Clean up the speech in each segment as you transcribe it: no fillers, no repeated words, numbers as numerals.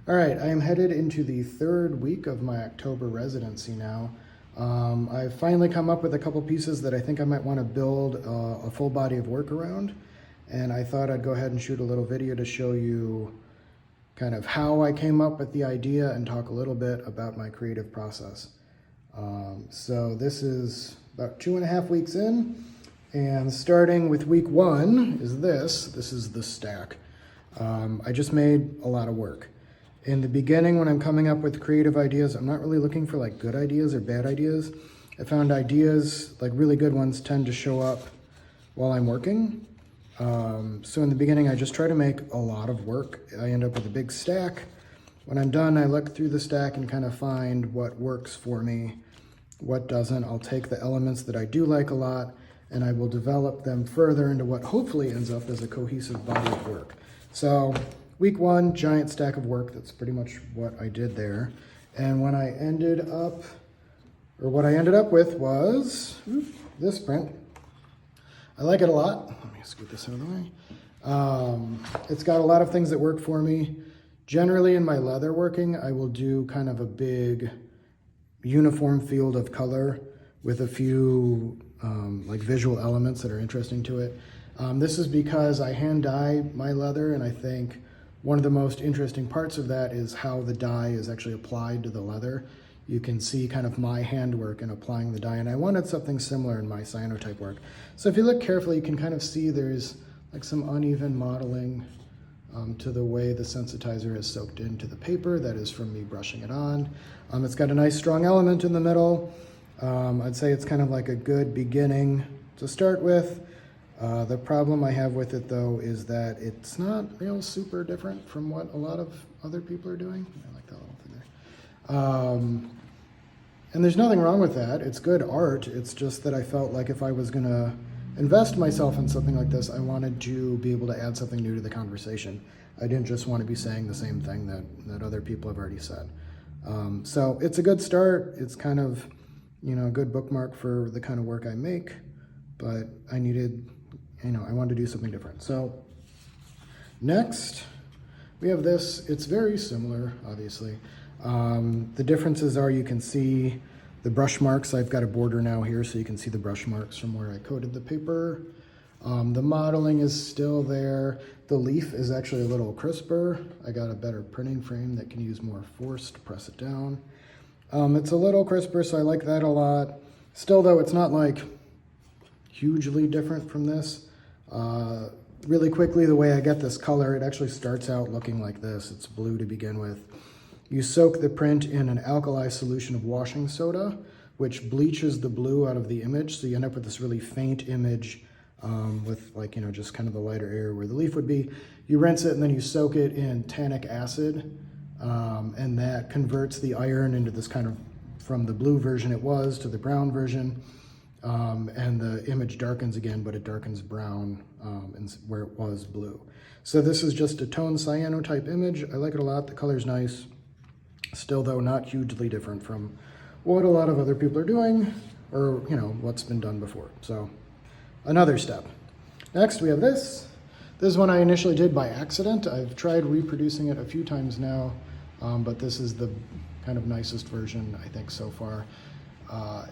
All right, I am headed into the third week of my October residency now. I've finally come up with a couple pieces that I think I might want to build a full body of work around. And I thought I'd go ahead and shoot a little video to show you kind of how I came up with the idea and talk a little bit about my creative process. So this is about 2.5 weeks in, and starting with week one is this. This is the stack. I just made a lot of work. In the beginning, when I'm coming up with creative ideas, I'm not really looking for like good ideas or bad ideas. I found ideas, like really good ones, tend to show up while I'm working. So in the beginning, I just try to make a lot of work. I end up with a big stack. When I'm done, I look through the stack and kind of find what works for me, what doesn't. I'll take the elements that I do like a lot, and I will develop them further into what hopefully ends up as a cohesive body of work. So week one, giant stack of work. That's pretty much what I did there. And when I ended up, or what I ended up with was this print. I like it a lot. Let me scoot this out of the way. It's got a lot of things that work for me. Generally in my leather working, I will do kind of a big uniform field of color with a few like visual elements that are interesting to it. This is because I hand dye my leather, and I think one of the most interesting parts of that is how the dye is actually applied to the leather. You can see kind of my handwork in applying the dye, and I wanted something similar in my cyanotype work. So if you look carefully, you can kind of see there's like some uneven modeling to the way the sensitizer is soaked into the paper. That is from me brushing it on. It's got a nice strong element in the middle. I'd say it's kind of like a good beginning to start with. The problem I have with it though is that it's not real super different from what a lot of other people are doing. I like that little thing there. And there's nothing wrong with that. It's good art. It's just that I felt like if I was gonna invest myself in something like this, I wanted to be able to add something new to the conversation. I didn't just want to be saying the same thing that other people have already said. So it's a good start. It's kind of, a good bookmark for the kind of work I make, but I needed, I wanted to do something different. So next we have this. It's very similar, obviously. The differences are you can see the brush marks. I've got a border now here, so you can see the brush marks from where I coated the paper. The modeling is still there. The leaf is actually a little crisper. I got a better printing frame that can use more force to press it down. It's a little crisper, so I like that a lot. Still though, it's not like hugely different from this. Really quickly, the way I get this color, it actually starts out looking like this. It's blue to begin with. You soak the print in an alkali solution of washing soda, which bleaches the blue out of the image, so you end up with this really faint image with just kind of the lighter area where the leaf would be. You rinse it and then you soak it in tannic acid, and that converts the iron into this kind of, from the blue version it was to the brown version. And the image darkens again, but it darkens brown where it was blue. So this is just a tone cyanotype image. I like it a lot. The color's nice. Still, though, not hugely different from what a lot of other people are doing, or what's been done before. So another step. Next, we have this. This is one I initially did by accident. I've tried reproducing it a few times now, but this is the kind of nicest version, I think, so far.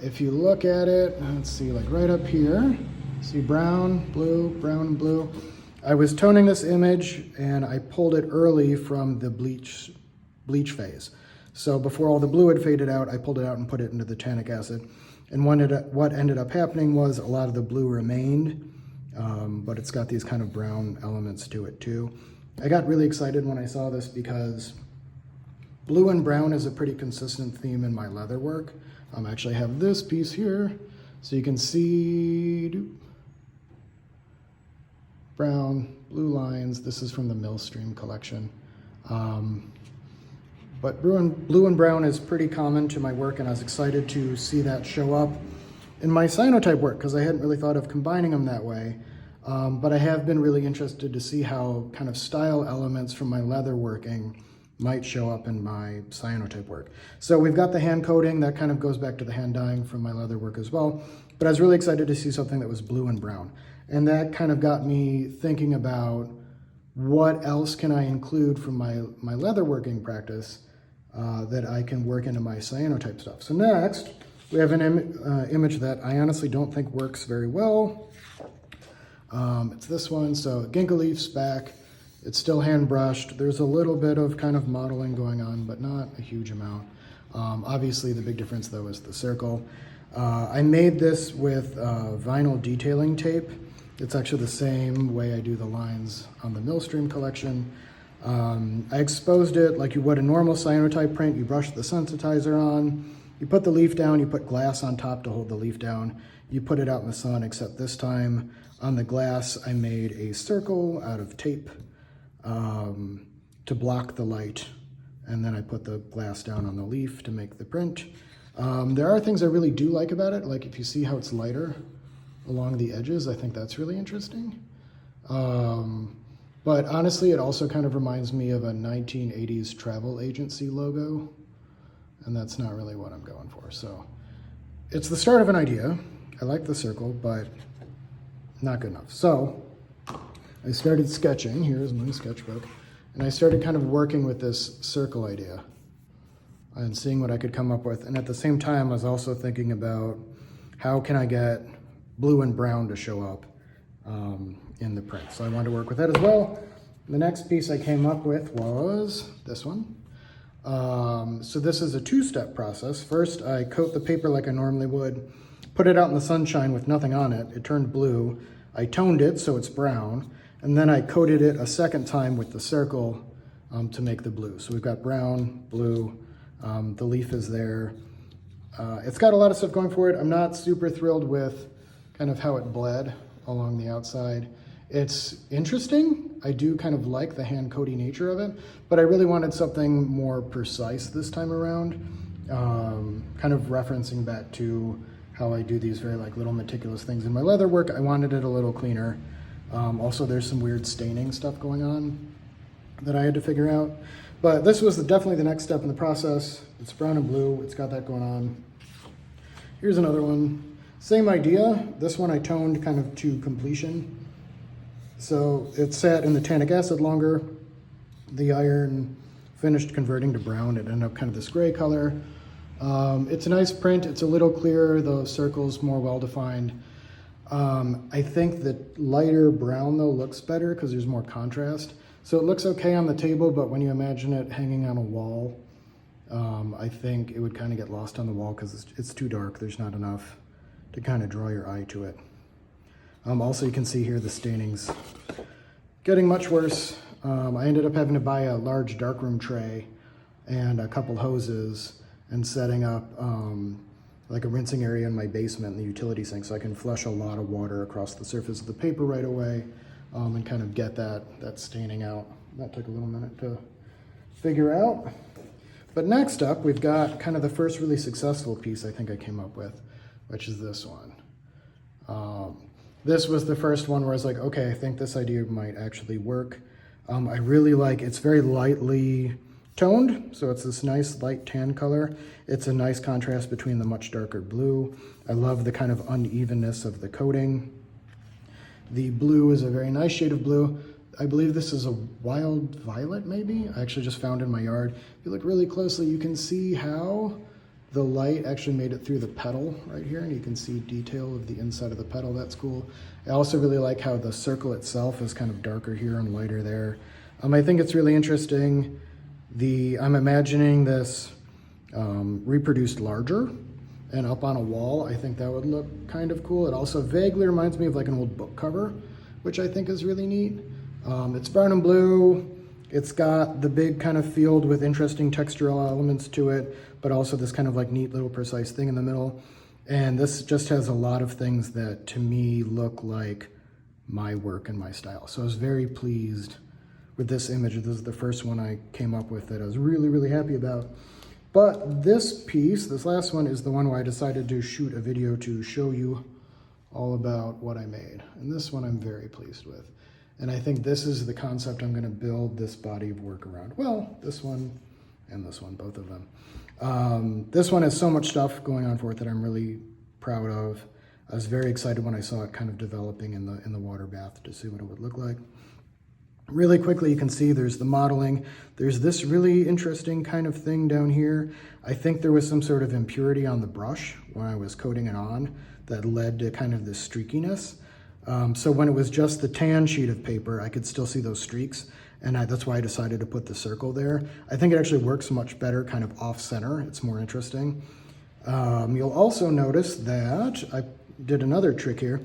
If you look at it, let's see, like right up here, see brown, brown, blue. I was toning this image and I pulled it early from the bleach phase. So before all the blue had faded out, I pulled it out and put it into the tannic acid. And what ended up happening was a lot of the blue remained, but it's got these kind of brown elements to it too. I got really excited when I saw this because blue and brown is a pretty consistent theme in my leather work. I actually have this piece here, so you can see brown, blue lines. This is from the Millstream collection. But blue and brown is pretty common to my work, and I was excited to see that show up in my cyanotype work because I hadn't really thought of combining them that way. But I have been really interested to see how kind of style elements from my leather working might show up in my cyanotype work. So we've got the hand coating, that kind of goes back to the hand dyeing from my leather work as well. But I was really excited to see something that was blue and brown. And that kind of got me thinking about what else can I include from my leather working practice that I can work into my cyanotype stuff. So next, we have an image that I honestly don't think works very well. It's this one, so ginkgo leaves back. It's still hand brushed. There's a little bit of kind of modeling going on, but not a huge amount. Obviously the big difference though is the circle. I made this with vinyl detailing tape. It's actually the same way I do the lines on the Millstream collection. I exposed it like you would a normal cyanotype print. You brush the sensitizer on, you put the leaf down, you put glass on top to hold the leaf down. You put it out in the sun, except this time on the glass, I made a circle out of tape to block the light. And then I put the glass down on the leaf to make the print. There are things I really do like about it. Like if you see how it's lighter along the edges, I think that's really interesting. But honestly, it also kind of reminds me of a 1980s travel agency logo, and that's not really what I'm going for. So it's the start of an idea. I like the circle, but not good enough. So I started sketching. Here's my sketchbook. And I started kind of working with this circle idea and seeing what I could come up with. And at the same time, I was also thinking about how can I get blue and brown to show up in the print. So I wanted to work with that as well. The next piece I came up with was this one. So this is a two-step process. First, I coat the paper like I normally would, put it out in the sunshine with nothing on it. It turned blue. I toned it so it's brown, and then I coated it a second time with the circle to make the blue. So we've got brown, blue, the leaf is there. It's got a lot of stuff going for it. I'm not super thrilled with kind of how it bled along the outside. It's interesting. I do kind of like the hand coaty nature of it, but I really wanted something more precise this time around, kind of referencing back to how I do these very like little meticulous things in my leather work. I wanted it a little cleaner. Also, there's some weird staining stuff going on that I had to figure out. But this was definitely the next step in the process. It's brown and blue. It's got that going on. Here's another one. Same idea. This one I toned kind of to completion. So it sat in the tannic acid longer. The iron finished converting to brown. It ended up kind of this gray color. It's a nice print. It's a little clearer. The circle's more well-defined. I think the lighter brown though looks better because there's more contrast. So it looks okay on the table, but when you imagine it hanging on a wall, I think it would kind of get lost on the wall because it's too dark. There's not enough to kind of draw your eye to it. Also, you can see here the staining's getting much worse. I ended up having to buy a large darkroom tray and a couple hoses and setting up like a rinsing area in my basement in the utility sink so I can flush a lot of water across the surface of the paper right away and kind of get that staining out. That took a little minute to figure out. But next up, we've got kind of the first really successful piece I think I came up with, which is this one. This was the first one where I was like, okay, I think this idea might actually work. I really like, it's very lightly toned, so it's this nice light tan color. It's a nice contrast between the much darker blue. I love the kind of unevenness of the coating. The blue is a very nice shade of blue. I believe this is a wild violet, maybe? I actually just found in my yard. If you look really closely, you can see how the light actually made it through the petal right here, and you can see detail of the inside of the petal. That's cool. I also really like how the circle itself is kind of darker here and lighter there. I think it's really interesting. I'm imagining this reproduced larger and up on a wall. I think that would look kind of cool. It also vaguely reminds me of like an old book cover, which I think is really neat. It's brown and blue. It's got the big kind of field with interesting textural elements to it, but also this kind of like neat little precise thing in the middle. And this just has a lot of things that to me look like my work and my style. So I was very pleased with this image. This is the first one I came up with that I was really, really happy about. But this piece, this last one, is the one where I decided to shoot a video to show you all about what I made. And this one I'm very pleased with. And I think this is the concept I'm gonna build this body of work around. Well, this one and this one, both of them. This one has so much stuff going on for it that I'm really proud of. I was very excited when I saw it kind of developing in the water bath to see what it would look like. Really quickly, you can see there's the modeling. There's this really interesting kind of thing down here. I think there was some sort of impurity on the brush when I was coating it on that led to kind of this streakiness. So when it was just the tan sheet of paper, I could still see those streaks, and that's why I decided to put the circle there. I think it actually works much better kind of off-center. It's more interesting. You'll also notice that I did another trick here.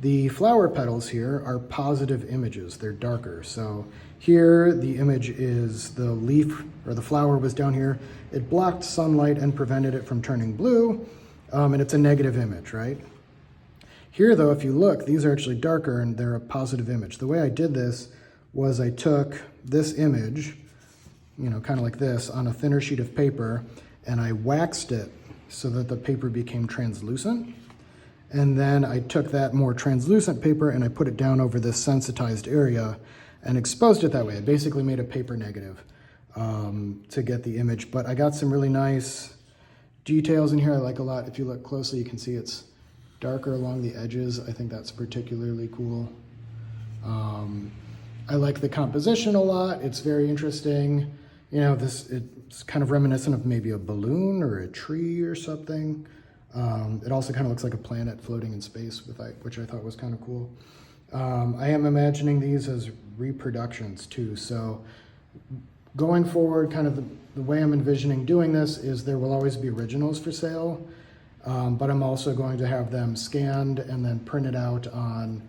The flower petals here are positive images. They're darker. So here the image is the leaf, or the flower was down here. It blocked sunlight and prevented it from turning blue, and it's a negative image, right? Here though, if you look, these are actually darker and they're a positive image. The way I did this was I took this image, you know, kind of like this, on a thinner sheet of paper, and I waxed it so that the paper became translucent. And then I took that more translucent paper and I put it down over this sensitized area and exposed it that way. I basically made a paper negative to get the image, but I got some really nice details in here I like a lot. If you look closely, you can see it's darker along the edges. I think that's particularly cool. I like the composition a lot. It's very interesting. You know, it's kind of reminiscent of maybe a balloon or a tree or something. It also kind of looks like a planet floating in space, which I thought was kind of cool. I am imagining these as reproductions too. So going forward, kind of the way I'm envisioning doing this is there will always be originals for sale, but I'm also going to have them scanned and then printed out on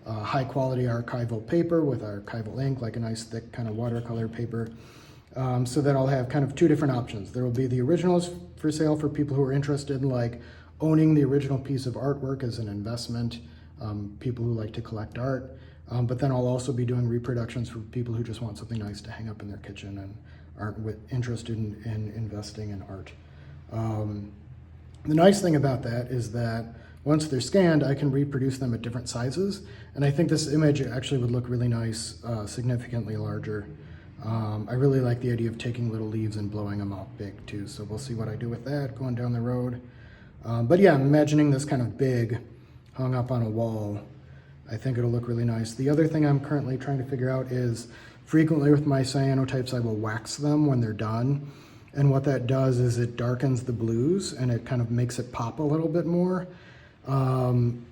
high quality archival paper with archival ink, like a nice thick kind of watercolor paper. So that I'll have kind of two different options. There will be the originals for sale for people who are interested in like owning the original piece of artwork as an investment, people who like to collect art. But then I'll also be doing reproductions for people who just want something nice to hang up in their kitchen and aren't interested in investing in art. The nice thing about that is that once they're scanned, I can reproduce them at different sizes. And I think this image actually would look really nice, significantly larger. I really like the idea of taking little leaves and blowing them out big too, so we'll see what I do with that going down the road. But yeah, I'm imagining this kind of big, hung up on a wall. I think it'll look really nice. The other thing I'm currently trying to figure out is frequently with my cyanotypes, I will wax them when they're done. And what that does is it darkens the blues and it kind of makes it pop a little bit more. I'm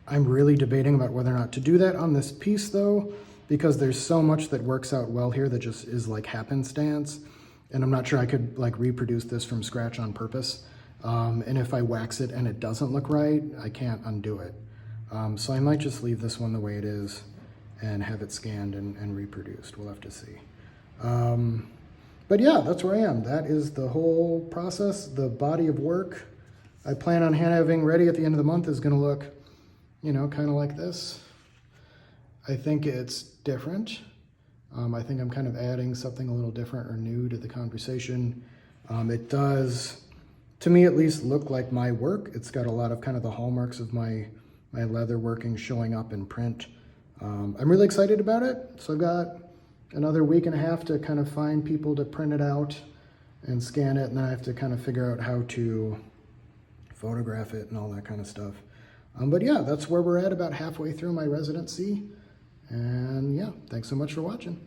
really debating about whether or not to do that on this piece though, because there's so much that works out well here that just is like happenstance. And I'm not sure I could like reproduce this from scratch on purpose. And if I wax it and it doesn't look right, I can't undo it. So I might just leave this one the way it is and have it scanned and reproduced. We'll have to see. But yeah, that's where I am. That is the whole process. The body of work I plan on having ready at the end of the month is going to look, you know, kind of like this. I think it's different. I think I'm kind of adding something a little different or new to the conversation. It does, to me at least, look like my work. It's got a lot of kind of the hallmarks of my leather working showing up in print. I'm really excited about it. So I've got another week and a half to kind of find people to print it out and scan it, and then I have to kind of figure out how to photograph it and all that kind of stuff. But yeah, that's where we're at, about halfway through my residency. And yeah, thanks so much for watching.